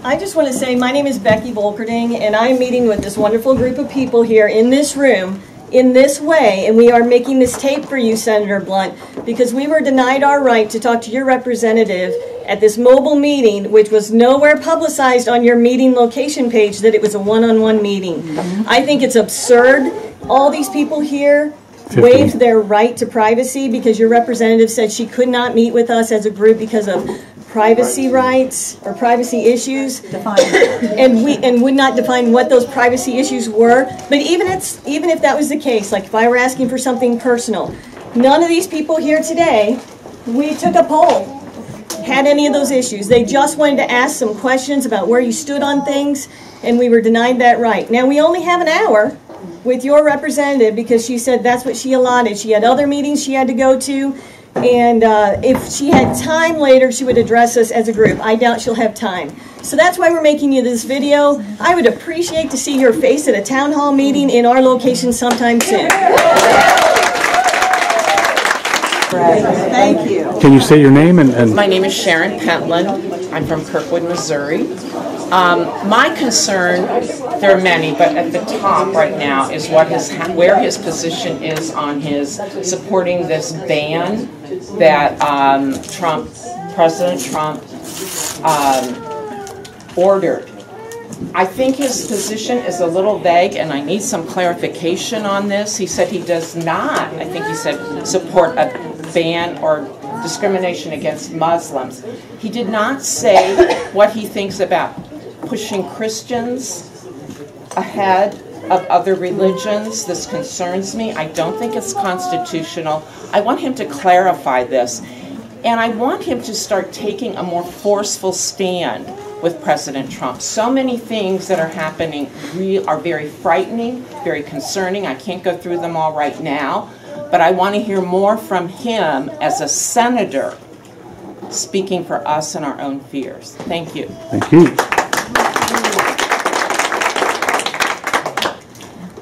I just want to say my name is Becky Volkerding, and I am meeting with this wonderful group of people here in this room in this way, and we are making this tape for you, Senator Blunt, because we were denied our right to talk to your representative at this mobile meeting, which was nowhere publicized on your meeting location page that it was a one-on-one meeting. I think it's absurd. All these people here waived their right to privacy because your representative said she could not meet with us as a group because of privacy rights or privacy issues, and would not define what those privacy issues were. But even if that was the case, like if I were asking for something personal, none of these people here today, we took a poll, had any of those issues. They just wanted to ask some questions about where you stood on things, and we were denied that right. Now we only have an hour with your representative because she said that's what she allotted. She had other meetings she had to go to. And if she had time later, she would address us as a group. I doubt she'll have time. So that's why we're making you this video. I would appreciate to see your face at a town hall meeting in our location sometime soon. Thank you. Can you say your name? And My name is Sharon Pentland. I'm from Kirkwood, Missouri. My concern, there are many, but at the top right now is where his position is on his supporting this ban that President Trump ordered. I think his position is a little vague, and I need some clarification on this. He said he does not, I think he said, support a ban or discrimination against Muslims. He did not say what he thinks about pushing Christians ahead of other religions. This concerns me. I don't think it's constitutional. I want him to clarify this, and I want him to start taking a more forceful stand with President Trump. So many things that are happening are very frightening, very concerning. I can't go through them all right now, but I want to hear more from him as a senator speaking for us and our own fears. Thank you. thank you.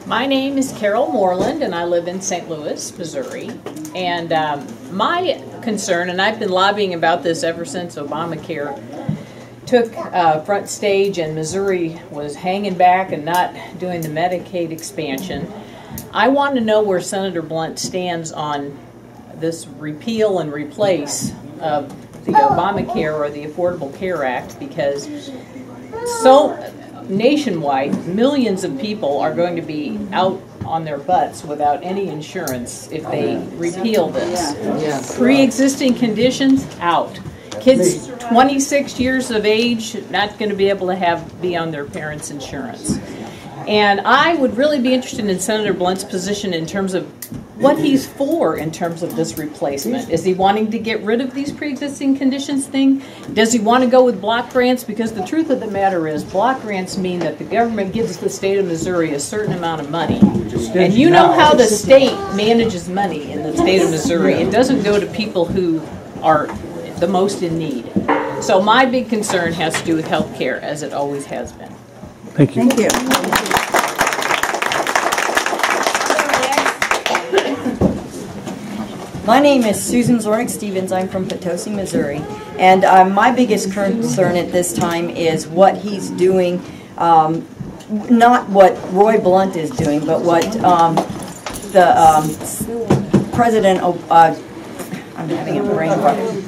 My name is Carol Moreland, and I live in St. Louis, Missouri. And my concern, and I've been lobbying about this ever since Obamacare took front stage and Missouri was hanging back and not doing the Medicaid expansion. I want to know where Senator Blunt stands on this repeal and replace of the Obamacare or the Affordable Care Act, because so nationwide, millions of people are going to be out on their butts without any insurance if they repeal this. Pre-existing conditions, out. Kids 26 years of age, not going to be able to be on their parents' insurance. And I would really be interested in Senator Blunt's position in terms of what he's for in terms of this replacement. Is he wanting to get rid of these pre-existing conditions thing? Does he want to go with block grants? Because the truth of the matter is block grants mean that the government gives the state of Missouri a certain amount of money. And you know how the state manages money in the state of Missouri. It doesn't go to people who are the most in need. So my big concern has to do with health care, as it always has been. Thank you. Thank you. My name is Susan Zornick-Stevens. I'm from Potosi, Missouri. And my biggest concern at this time is what he's doing, not what Roy Blunt is doing, but what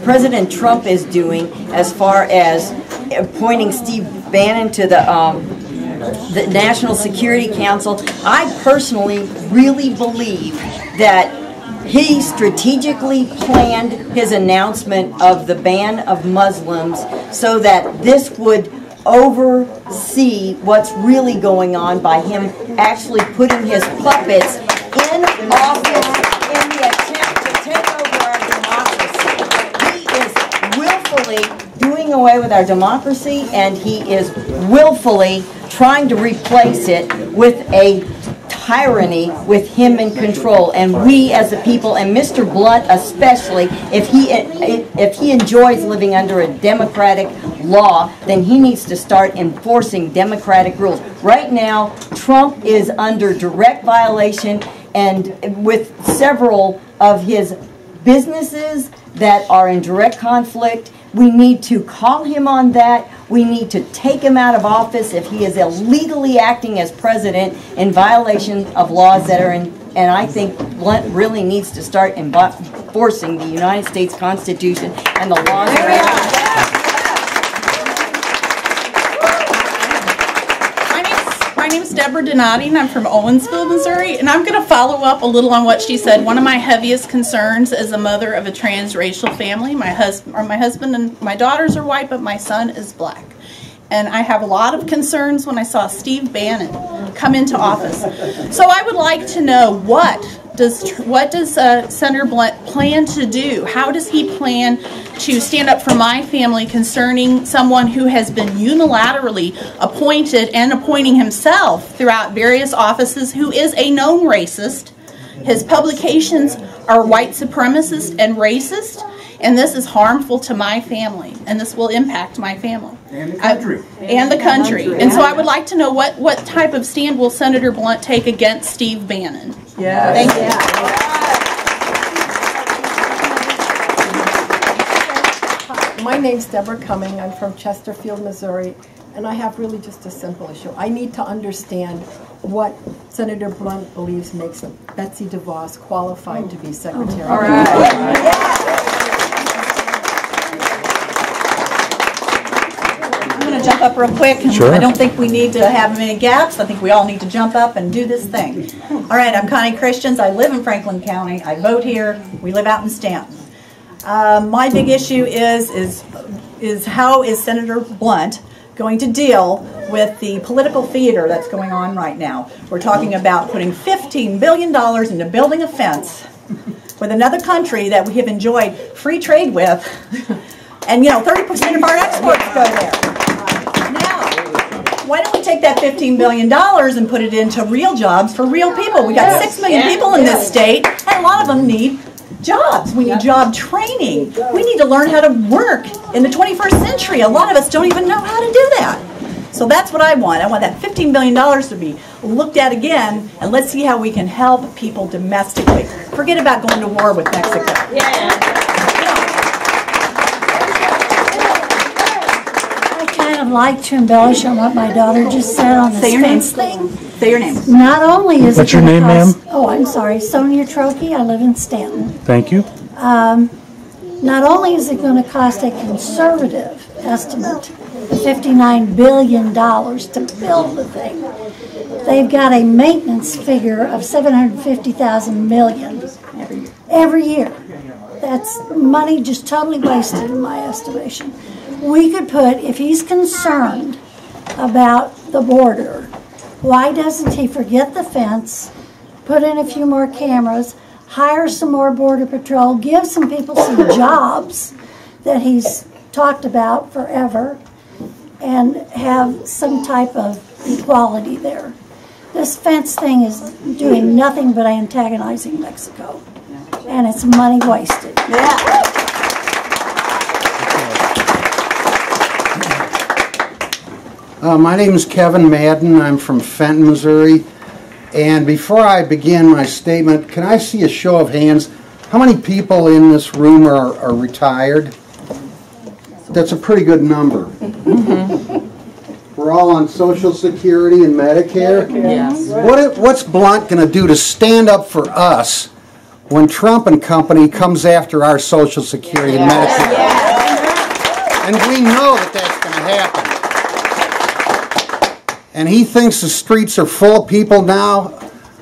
President Trump is doing as far as appointing Steve Bannon to the National Security Council. I personally really believe that he strategically planned his announcement of the ban of Muslims so that this would oversee what's really going on by him actually putting his puppets in office in the attempt to take over our democracy. He is willfully doing away with our democracy, and he is willfully trying to replace it with a tyranny with him in control. And we as the people, and Mr. Blunt especially, if he enjoys living under a democratic law, then he needs to start enforcing democratic rules. Right now, Trump is under direct violation, and with several of his businesses that are in direct conflict. We need to call him on that. We need to take him out of office if he is illegally acting as president in violation of laws that are in. And I think Blunt really needs to start enforcing the United States Constitution and the laws around it. My name is Deborah Donati, and I'm from Owensville, Missouri, and I'm going to follow up a little on what she said. One of my heaviest concerns as a mother of a transracial family, my husband and my daughters are white, but my son is black. And I have a lot of concerns when I saw Steve Bannon come into office. So I would like to know what does Senator Blunt plan to do? How does he plan to stand up for my family concerning someone who has been unilaterally appointed and appointing himself throughout various offices, who is a known racist? His publications are white supremacist and racist, and this is harmful to my family, and this will impact my family. And the country. And the country. And so I would like to know what type of stand will Senator Blunt take against Steve Bannon? Yeah. Thank you. My name's Deborah Cumming. I'm from Chesterfield, Missouri, and I have really just a simple issue. I need to understand what Senator Blunt believes makes Betsy DeVos qualified to be Secretary. All right. I'm going to jump up real quick. Sure. I don't think we need to have many gaps. I think we all need to jump up and do this thing. All right, I'm Connie Christians. I live in Franklin County. I vote here. We live out in Stanton. My big issue is how is Senator Blunt going to deal with the political theater that's going on right now? We're talking about putting $15 billion into building a fence with another country that we have enjoyed free trade with, and 30% of our exports go there. Now, why don't we take that $15 billion and put it into real jobs for real people? We got 6 million people in this state, and a lot of them need jobs. We need job training. We need to learn how to work in the 21st century. A lot of us don't even know how to do that. So that's what I want. I want that $15 billion to be looked at again, and let's see how we can help people domestically. Forget about going to war with Mexico. I kind of like to embellish on what my daughter just said on the fence thing. Say your name. Not only is What's it your gonna name, ma'am? cost- Oh, I'm sorry, Sonia Trokey. I live in Stanton. Thank you. Not only is it going to cost a conservative estimate of $59 billion to build the thing, they've got a maintenance figure of $750,000 million every year. That's money just totally wasted in my estimation. We could put, if he's concerned about the border, why doesn't he forget the fence, put in a few more cameras, hire some more Border Patrol, give some people some jobs that he's talked about forever, and have some type of equality there. This fence thing is doing nothing but antagonizing Mexico, and it's money wasted. My name is Kevin Madden. I'm from Fenton, Missouri. And before I begin my statement, can I see a show of hands? How many people in this room are retired? That's a pretty good number. We're all on Social Security and Medicare. Yes. What's Blunt going to do to stand up for us when Trump and company comes after our Social Security and Medicare? And we know that that's going to happen. And he thinks the streets are full of people now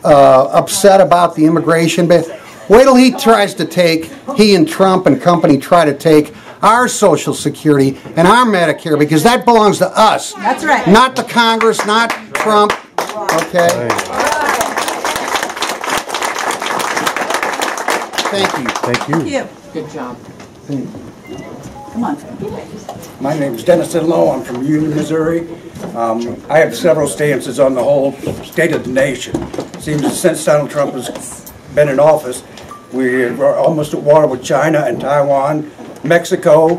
upset about the immigration bill. Wait till he and Trump and company try to take our Social Security and our Medicare, because that belongs to us. That's right. Not the Congress, not Trump. Okay? Thank you. Thank you. Thank you. Good job. Come on. My name is Dennis Lowe. I'm from Union, Missouri. I have several stances on the whole state of the nation. It seems that since Donald Trump has been in office, we're almost at war with China and Taiwan, Mexico.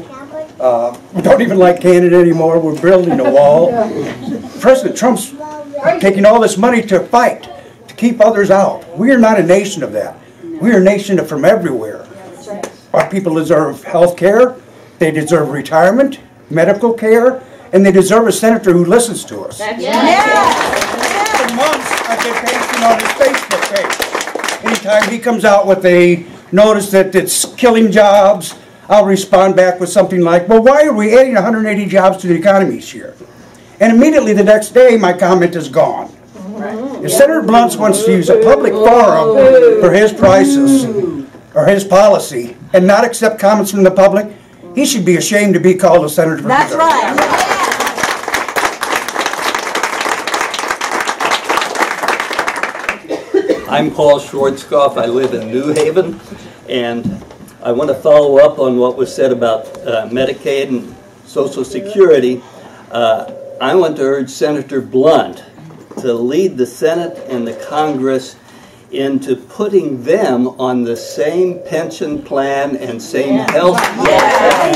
We don't even like Canada anymore. We're building a wall. President Trump's taking all this money to fight, to keep others out. We are not a nation of that. We are a nation from everywhere. Our people deserve health care. They deserve retirement, medical care, and they deserve a senator who listens to us. Yeah. For months, I've been pasting on his Facebook page. Anytime he comes out with a notice that it's killing jobs, I'll respond back with something like, well, why are we adding 180 jobs to the economy each year? And immediately the next day, my comment is gone. If Senator Blunt wants to use a public forum for his prices or his policy and not accept comments from the public, he should be ashamed to be called a senator. That's right. I'm Paul Schwarzkopf. I live in New Haven, and I want to follow up on what was said about Medicaid and Social Security. I want to urge Senator Blunt to lead the Senate and the Congress into putting them on the same pension plan and same health plan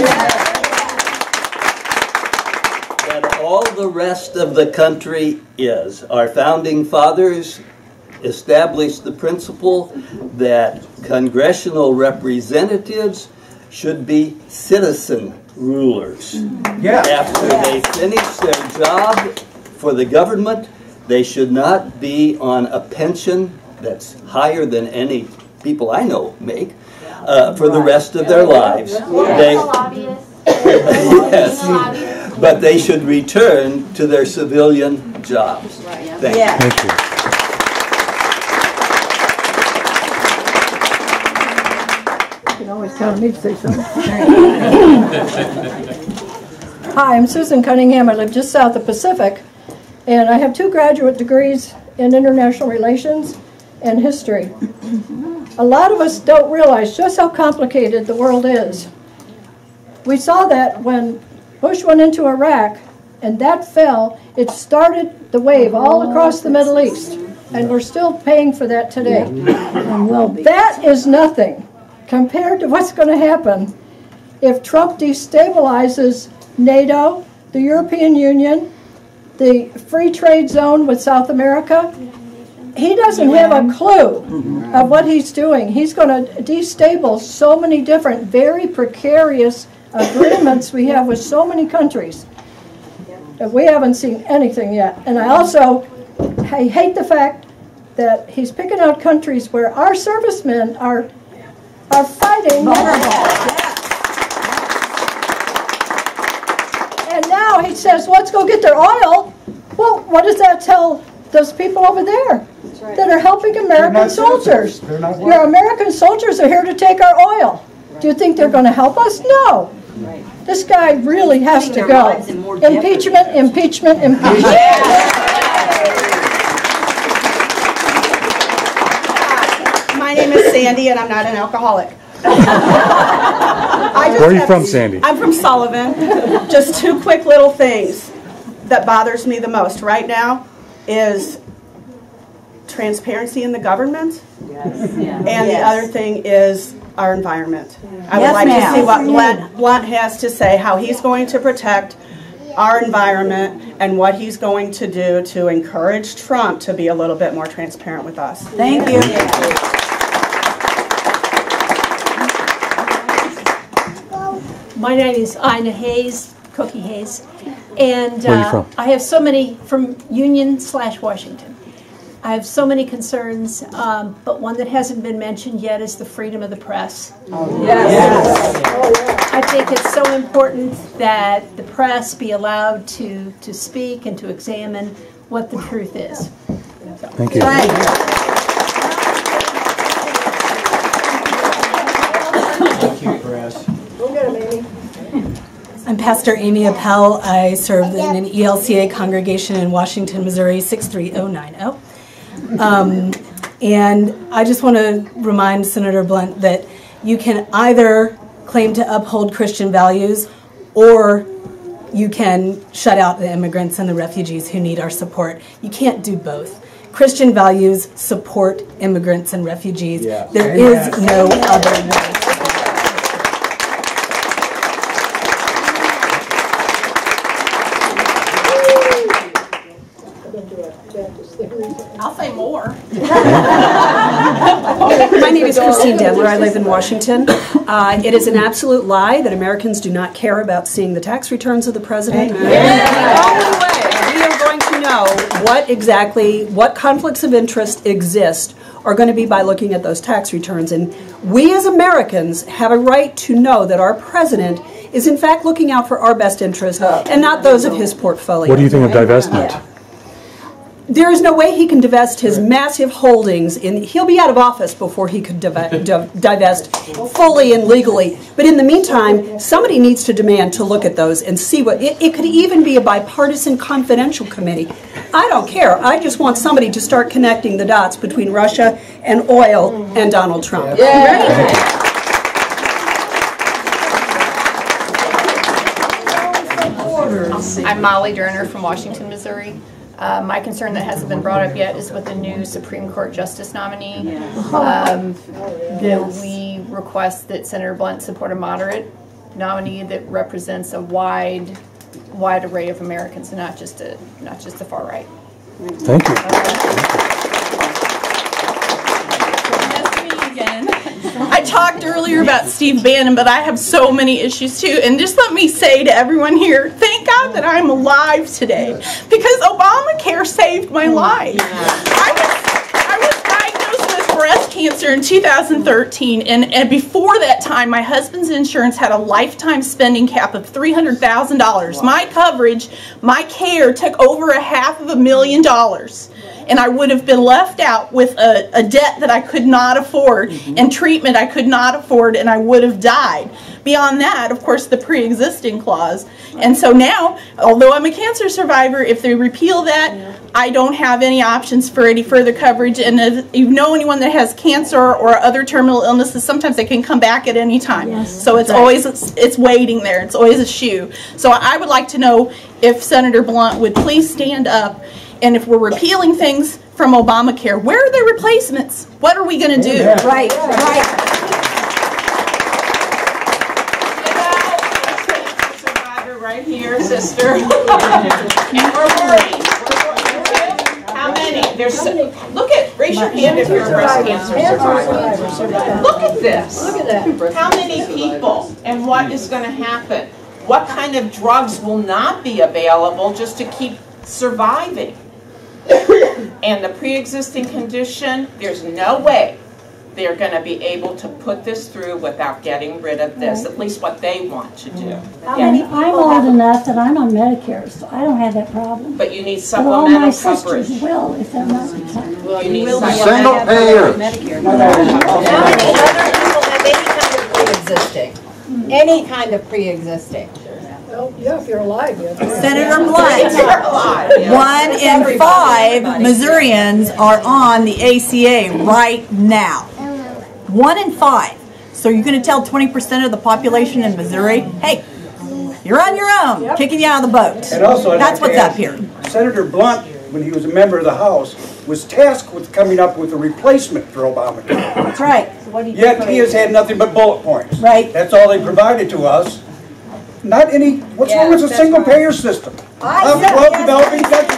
that all the rest of the country is. Our founding fathers established the principle that congressional representatives should be citizen rulers. After they finish their job for the government, they should not be on a pension that's higher than any people I know make for the rest of their lives. Yes, but they should return to their civilian jobs. Thank you. Thank you. You can always count on me to say something. Hi, I'm Susan Cunningham. I live just south of Pacific, and I have 2 graduate degrees in international relations and history. A lot of us don't realize just how complicated the world is. We saw that when Bush went into Iraq and that fell, it started the wave all across the Middle East, and we're still paying for that today. That is nothing compared to what's going to happen if Trump destabilizes NATO, the European Union, the free trade zone with South America. He doesn't have a clue of what he's doing. He's going to destabilize so many different, very precarious agreements we have with so many countries. We haven't seen anything yet. And I hate the fact that he's picking out countries where our servicemen are fighting. And now he says, let's go get their oil. Well, what does that tell those people over there that are helping American soldiers? Your American soldiers are here to take our oil. Do you think they're going to help us? No. This guy really has to go. Impeachment, impeachment, impeachment. My name is Sandy, and I'm not an alcoholic. Where are you from, Sandy? I'm from Sullivan. Just 2 quick little things that bothers me the most right now is transparency in the government, and the other thing is our environment. I would like to see what Blunt has to say, how he's going to protect our environment and what he's going to do to encourage Trump to be a little bit more transparent with us. Thank you. My name is Ina Hayes, Cookie Hayes, and Where are you from? I have so many, from Union/Washington. I have so many concerns, but one that hasn't been mentioned yet is the freedom of the press. I think it's so important that the press be allowed to speak and to examine what the truth is. Thank you. Thank you, press. I'm Pastor Amy Appel. I serve in an ELCA congregation in Washington, Missouri, 63090. And I just want to remind Senator Blunt that you can either claim to uphold Christian values or you can shut out the immigrants and the refugees who need our support. You can't do both. Christian values support immigrants and refugees. Yes. There is no other way. I'll say more. My name is Christine Denler. I live in Washington. It is an absolute lie that Americans do not care about seeing the tax returns of the president. The only way we are going to know what conflicts of interest exist are going to be by looking at those tax returns. And we as Americans have a right to know that our president is in fact looking out for our best interest and not those of his portfolio. What do you think of divestment? Yeah. There is no way he can divest his massive holdings. He'll be out of office before he could divest fully and legally. But in the meantime, somebody needs to demand to look at those and see what, it could even be a bipartisan confidential committee. I don't care. I just want somebody to start connecting the dots between Russia and oil and Donald Trump. Yeah. I'm Molly Durner from Washington, Missouri. My concern that hasn't been brought up yet is with the new Supreme Court Justice nominee. That we request that Senator Blunt support a moderate nominee that represents a wide array of Americans and not just the far right. Thank you. I talked earlier about Steve Bannon, but I have so many issues too. And just let me say to everyone here, thank God that I'm alive today, because Obamacare saved my life. I was diagnosed with breast cancer in 2013, and before that time, my husband's insurance had a lifetime spending cap of $300,000. My coverage, my care took over $500,000. And I would have been left out with a debt that I could not afford and treatment I could not afford, and I would have died. Beyond that, of course, the pre-existing clause. And so now, although I'm a cancer survivor, if they repeal that, I don't have any options for any further coverage. And if you know anyone that has cancer or other terminal illnesses, sometimes they can come back at any time. Yes. So it's always, it's waiting there. It's always a shoe. So I would like to know if Senator Blunt would please stand up. And if we're repealing things from Obamacare, where are the replacements? What are we going to do? Yeah. Right, right. Survivor right here, sister. And we're worried. How many? Look at, raise your hand if you're a breast cancer survivor. Look at this. Look at that. How many people and what is going to happen? What kind of drugs will not be available just to keep surviving? And the pre-existing condition, there's no way they're going to be able to put this through without getting rid of this, at least what they want to do. I'm old enough that I'm on Medicare, so I don't have that problem. But you need but all my supplemental coverage. sisters will if they're not retired. Well, you need single payer. How many other people have any kind of pre-existing? Any kind of pre-existing? Well, yeah, if you're alive. Yeah. Senator Blunt, 1 in 5 Missourians are on the ACA right now. 1 in 5. So you're going to tell 20% of the population in Missouri, hey, you're on your own, kicking you out of the boat. And also, that's what's up here. Senator Blunt, when he was a member of the House, was tasked with coming up with a replacement for Obamacare. That's right. So Yet he has had nothing but bullet points. Right. That's all they provided to us. Not any. What's wrong with a single payer system? Developing countries.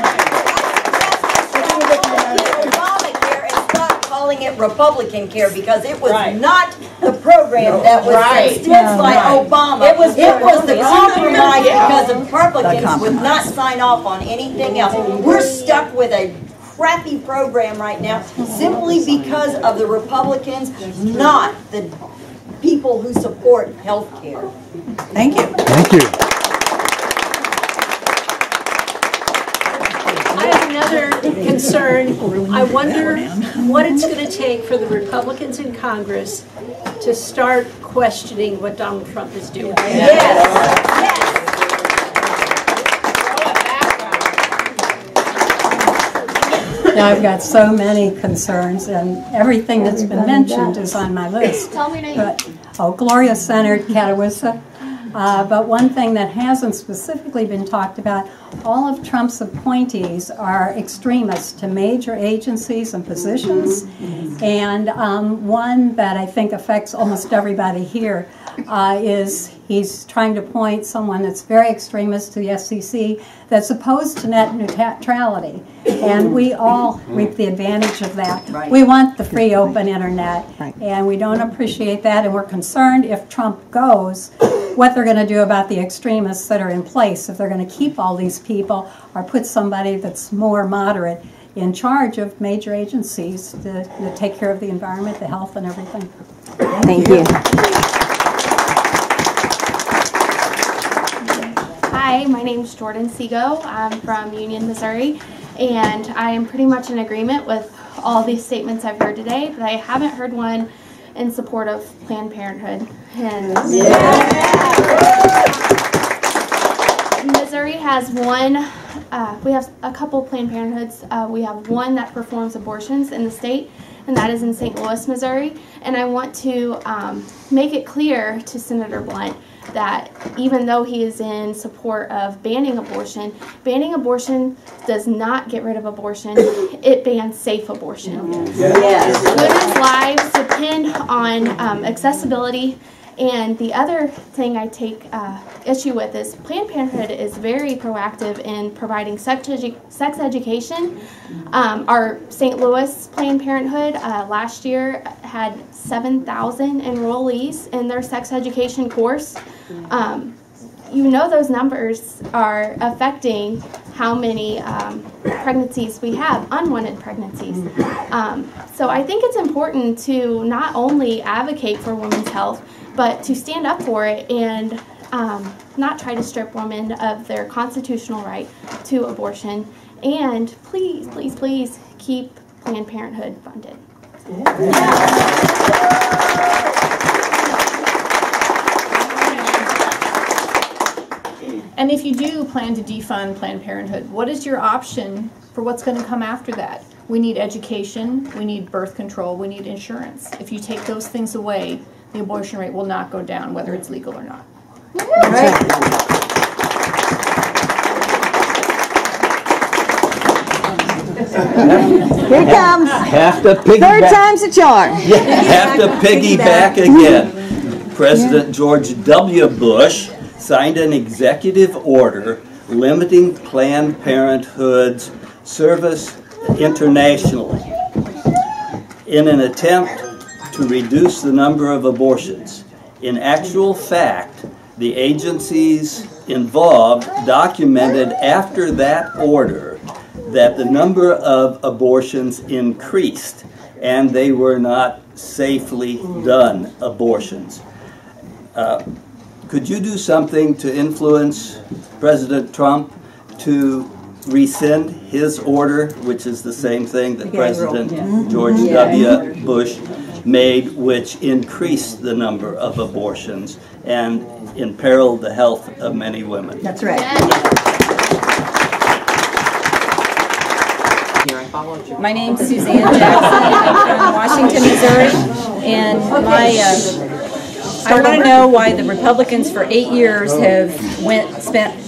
Obamacare and stop calling it Republican care because it was not the program that was by Obama. It was the compromise because the Republicans would not sign off on anything else. We're stuck with a crappy program right now simply because of the Republicans, not the people who support health care. Thank you. Thank you. I have another concern. I wonder what it's going to take for the Republicans in Congress to start questioning what Donald Trump is doing. Now, I've got so many concerns, and everything that's been mentioned is on my list. Tell me name. But, Gloria centered Catawissa. But one thing that hasn't specifically been talked about, all of Trump's appointees are extremists to major agencies and positions. And one that I think affects almost everybody here is He's trying to appoint someone that's very extremist to the FCC that's opposed to net neutrality. And we all reap the advantage of that. Right. We want the free open internet, and we don't appreciate that, and we're concerned if Trump goes, what they're going to do about the extremists that are in place, if they're going to keep all these people or put somebody that's more moderate in charge of major agencies to take care of the environment, the health, and everything. Thank you. Hi, my name is Jordan Seago. I'm from Union, Missouri, and I am pretty much in agreement with all these statements I've heard today, but I haven't heard one in support of Planned Parenthood. And Missouri has one, we have a couple Planned Parenthoods. We have one that performs abortions in the state, and that is in St. Louis, Missouri. And I want to make it clear to Senator Blunt that even though he is in support of banning abortion does not get rid of abortion. It bans safe abortion. Yes. Women's lives depend on accessibility. And the other thing I take issue with is Planned Parenthood is very proactive in providing sex education. Our St. Louis Planned Parenthood last year had 7,000 enrollees in their sex education course. You know those numbers are affecting how many pregnancies we have, unwanted pregnancies. So I think it's important to not only advocate for women's health, but to stand up for it and not try to strip women of their constitutional right to abortion. And please, please, please keep Planned Parenthood funded. And if you do plan to defund Planned Parenthood, what is your option for what's going to come after that? We need education, we need birth control, we need insurance. If you take those things away, the abortion rate will not go down, whether it's legal or not. Right. Here it comes. Have to piggyback. Third time's a charm. Yeah, have to piggyback again. President George W. Bush signed an executive order limiting Planned Parenthood's service internationally in an attempt to reduce the number of abortions. In actual fact, the agencies involved documented after that order that the number of abortions increased, and they were not safely done abortions. Could you do something to influence President Trump to rescind his order, which is the same thing that President George W. Bush made, which increased the number of abortions and imperiled the health of many women? That's right. My name's Suzanne Jackson. I'm from Washington, Missouri, and I want to know why the Republicans for 8 years have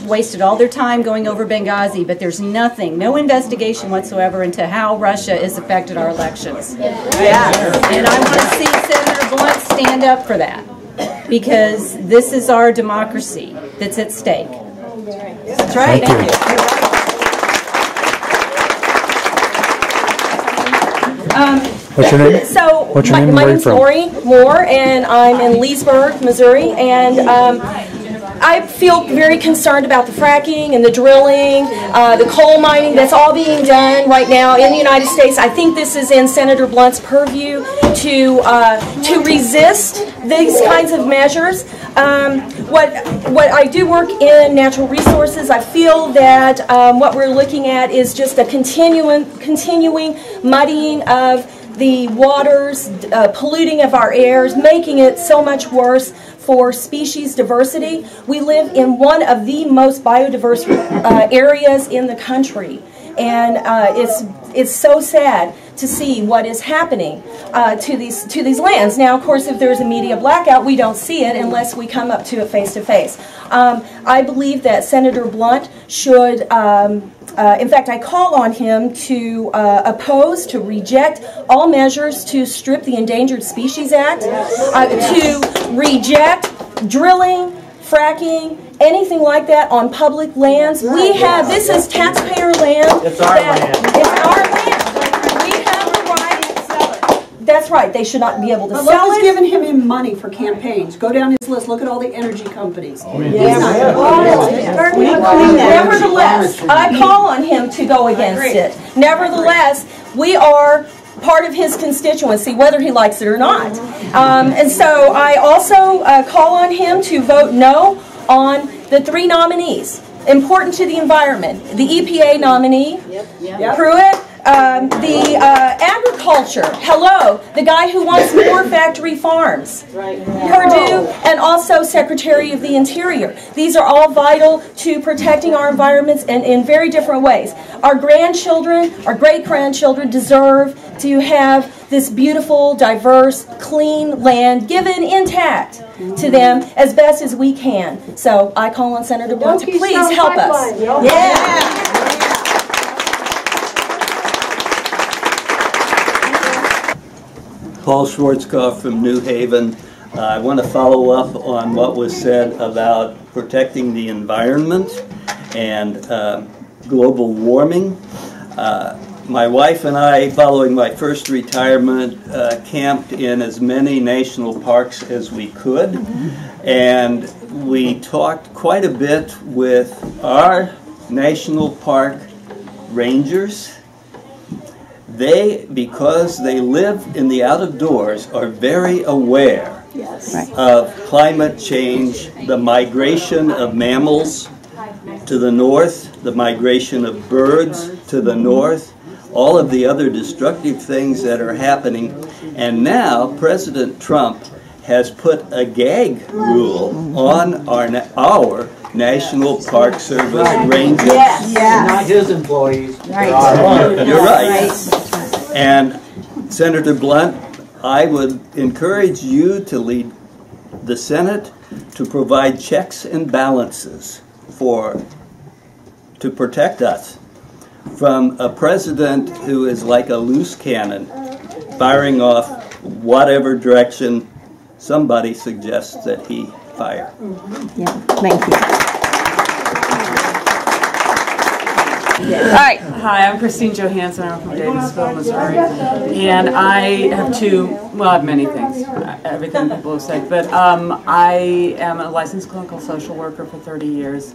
wasted all their time going over Benghazi, but there's no investigation whatsoever into how Russia has affected our elections. Yeah. And I want to see Senator Blunt stand up for that, because this is our democracy that's at stake. That's right. Thank you. What's your name? So, What's your name? my Where are you name's from? Lori Moore, and I'm in Leesburg, Missouri, and I feel very concerned about the fracking and the drilling, the coal mining that's all being done right now in the United States. I think this is in Senator Blunt's purview to resist these kinds of measures. What I do work in natural resources, I feel that what we're looking at is just a continuing muddying of the waters, polluting of our airs, making it so much worse for species diversity. We live in one of the most biodiverse areas in the country, and it's so sad to see what is happening to these lands. Now, of course, if there's a media blackout, we don't see it unless we come up to it face to face. I believe that Senator Blunt should, in fact, I call on him to oppose, to reject all measures to strip the Endangered Species Act, to reject drilling, fracking, anything like that on public lands. We have, this is taxpayer land. It's our land. It's our land. We have the right to sell it. That's right, they should not be able to But sell look it. who's giving him money for campaigns. Go down his list, look at all the energy companies. Nevertheless, I call on him to go against it. Nevertheless, we are part of his constituency, whether he likes it or not. And so I also call on him to vote no on the 3 nominees. Important to the environment. The EPA nominee, Pruitt, the agriculture, hello, the guy who wants more factory farms, Perdue, and also Secretary of the Interior. These are all vital to protecting our environments and in very different ways. Our grandchildren, our great-grandchildren deserve to have this beautiful, diverse, clean land given intact to them as best as we can. So I call on Senator Blunt to please help us. Yeah. Paul Schwarzkopf from New Haven. I want to follow up on what was said about protecting the environment and global warming. My wife and I, following my first retirement, camped in as many national parks as we could, and we talked quite a bit with our national park rangers. They, because they live in the out of doors, are very aware of climate change, the migration of mammals to the north, the migration of birds to the north, all of the other destructive things that are happening. And now President Trump has put a gag rule on our National Park Service rangers. Not his employees. You're right. And Senator Blunt, I would encourage you to lead the Senate to provide checks and balances to protect us from a president who is like a loose cannon, firing off whatever direction somebody suggests that he fire. Yeah, thank you. All right. Hi, I'm Christine Johansson. I'm from Davisville, Missouri. And I have I have many things, everything people have said. But I am a licensed clinical social worker for 30 years.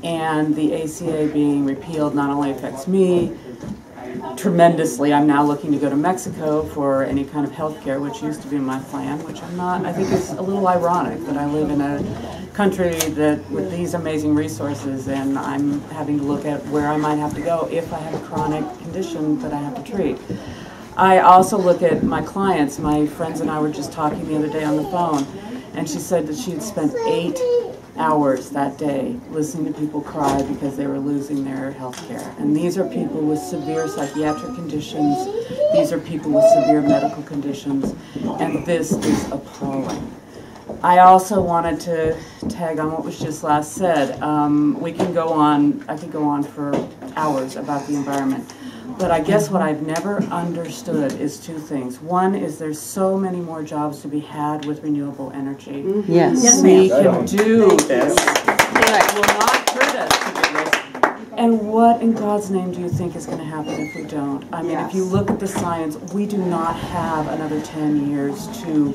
And the ACA being repealed not only affects me tremendously. I'm now looking to go to Mexico for any kind of health care, which used to be my plan, which I'm not. I think it's a little ironic that I live in a country that with these amazing resources, and I'm having to look at where I might have to go if I have a chronic condition that I have to treat. I also look at my clients. My friends and I were just talking the other day on the phone, and she said that she had spent 8 hours that day listening to people cry because they were losing their health care. And these are people with severe psychiatric conditions. These are people with severe medical conditions. And this is appalling. I also wanted to tag on what was just last said. We can go on, I could go on for hours about the environment. But I guess what I've never understood is 2 things. One is there's so many more jobs to be had with renewable energy. Yes. We can do this. It will not hurt us to do this. And what in God's name do you think is going to happen if we don't? I mean, if you look at the science, we do not have another 10 years to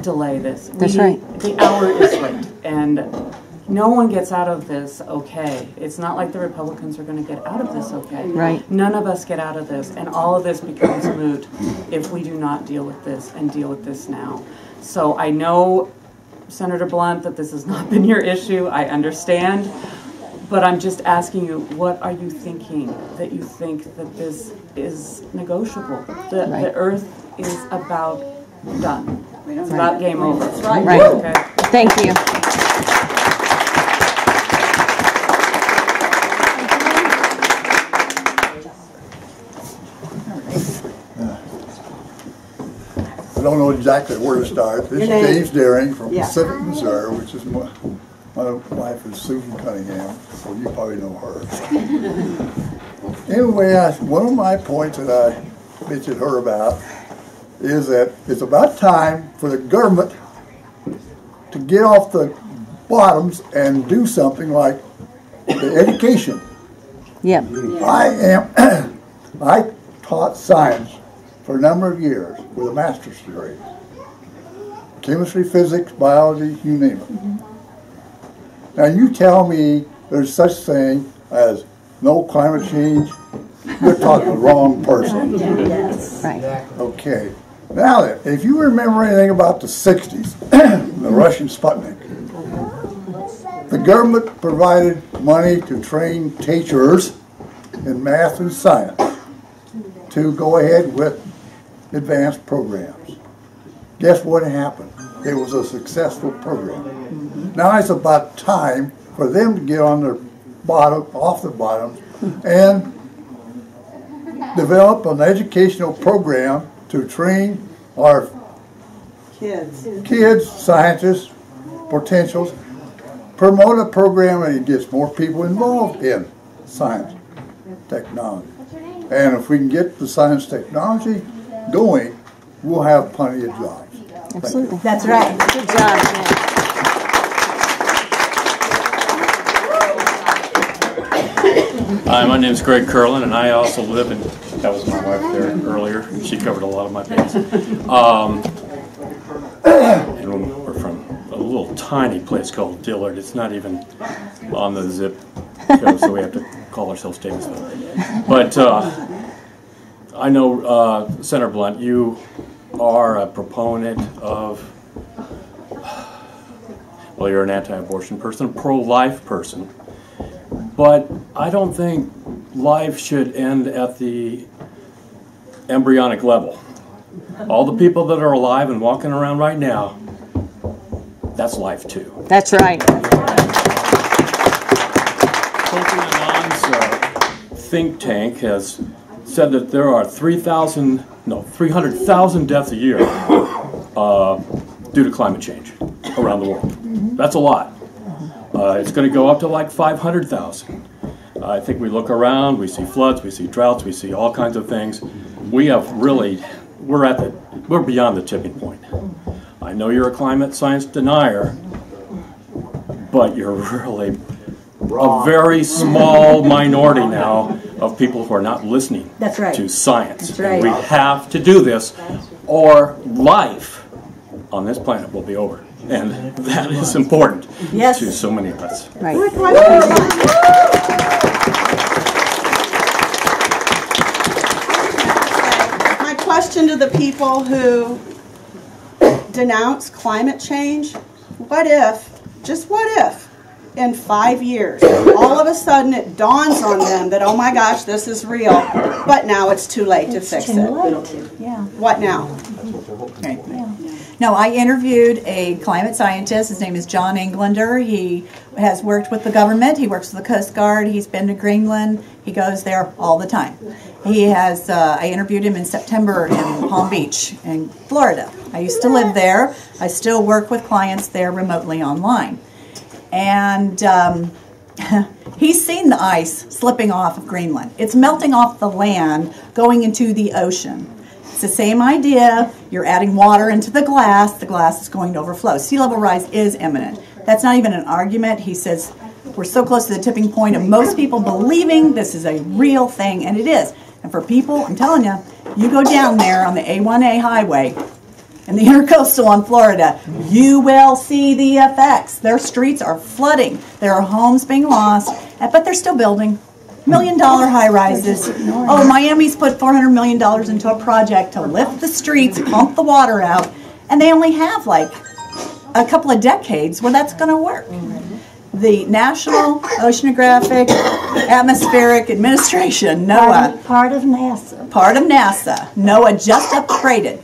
delay this. That's right. The hour is late. And no one gets out of this okay. It's not like the Republicans are going to get out of this okay. Right. None of us get out of this, and all of this becomes moot if we do not deal with this and deal with this now. So I know, Senator Blunt, that this has not been your issue. I understand. But I'm just asking you, what are you thinking that you think that this is negotiable? The Earth is about done. It's about game over. Right. Okay. Thank you. I don't know exactly where to start. This is James Deering from Pacific, Missouri, which is my wife is Susan Cunningham, so you probably know her. Anyway, one of my points that I mentioned her about is that it's about time for the government to get off the bottoms and do something like the education. Yep. I taught science for a number of years with a master's degree. Chemistry, physics, biology, you name it. Now you tell me there's such thing as no climate change, you're talking to the wrong person. Right. Okay. Now then, if you remember anything about the 60s, the Russian Sputnik, the government provided money to train teachers in math and science to go ahead with advanced programs. Guess what happened? It was a successful program. Now it's about time for them to get on their bottom, off the bottom, and develop an educational program to train our kids, scientists, potentials, promote a program that gets more people involved in science, technology. And if we can get the science technology going, we'll have plenty of jobs. Absolutely. That's right. Good job. Hi, my name is Greg Curlin, and I also live in, that was my wife there earlier, she covered a lot of my base. And we're from a little tiny place called Dillard. It's not even on the zip code, so we have to call ourselves Davisville. But I know, Senator Blunt, you are a proponent of, well, you're an anti-abortion person, a pro-life person, but I don't think life should end at the embryonic level. All the people that are alive and walking around right now, that's life too. That's right. Kofi Annan's think tank has said that there are 300,000 deaths a year due to climate change around the world. That's a lot. It's going to go up to like 500,000. I think we look around, we see floods, we see droughts, we see all kinds of things. We have really, we're beyond the tipping point. I know you're a climate science denier, but you're really a very small minority now of people who are not listening to science. That's right. And we have to do this, or life on this planet will be over. And that is important to so many of us. Right. My question to the people who denounce climate change, what if, just what if, in 5 years, all of a sudden it dawns on them that, oh my gosh, this is real, but now it's too late to fix it. Yeah. What now? No, I interviewed a climate scientist. His name is John Englander. He has worked with the government. He works with the Coast Guard. He's been to Greenland. He goes there all the time. He has. I interviewed him in September in Palm Beach in Florida. I used to live there. I still work with clients there remotely online. And he's seen the ice slipping off of Greenland. It's melting off the land, going into the ocean. It's the same idea. You're adding water into the glass is going to overflow. Sea level rise is imminent. That's not even an argument. He says we're so close to the tipping point of most people believing this is a real thing, and it is. And for people, I'm telling you, you go down there on the A1A highway and the intercoastal on Florida, you will see the effects. Their streets are flooding. There are homes being lost, but they're still building. $1 million high-rises. Oh, Miami's put $400 million into a project to lift the streets, pump the water out, and they only have like a couple of decades where that's going to work. The National Oceanographic Atmospheric Administration, NOAA. Part of NASA. Part of NASA. NOAA just upgraded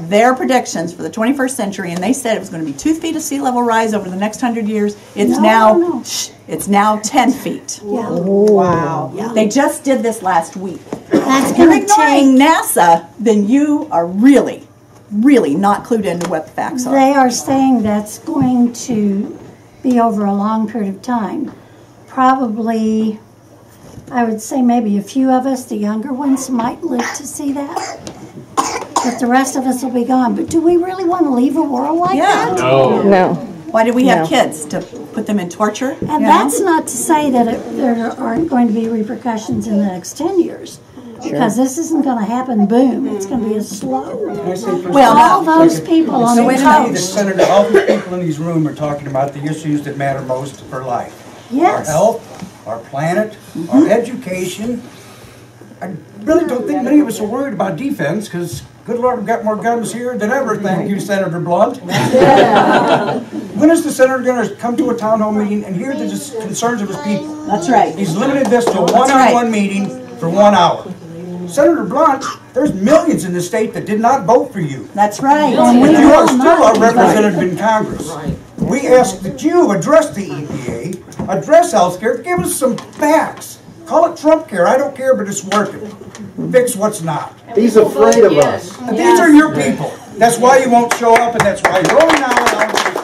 their predictions for the 21st century, and they said it was going to be 2 feet of sea level rise over the next 100 years. It's it's now 10 feet. Yeah. Wow. Yeah. They just did this last week. That's If you're ignoring NASA, then you are really, really not clued into what the facts are. They are saying that's going to be over a long period of time. Probably, I would say maybe a few of us, the younger ones, might live to see that. But the rest of us will be gone. But do we really want to leave a world like that? No. Why do we have kids? To put them in torture? And that's not to say that there aren't going to be repercussions in the next 10 years. Because this isn't going to happen, boom. It's going to be a slow. Well, all those people on the coast. Senator, all the people in these room are talking about the issues that matter most for life. Yes. Our health, our planet, our education. I really don't think many of us are worried about defense because, good Lord, we've got more guns here than ever, thank you, Senator Blunt. When is the senator going to come to a town hall meeting and hear the concerns of his people? That's right. He's limited this to a one-on-one meeting for 1 hour. Senator Blunt, there's millions in the state that did not vote for you. That's right. And you are still our representative in Congress. We ask that you address the EPA, address health care, give us some facts. Call it Trump care, I don't care, but it's working. Fix what's not. He's afraid of us. These are your people. That's why you won't show up, and that's why you're only now allowed to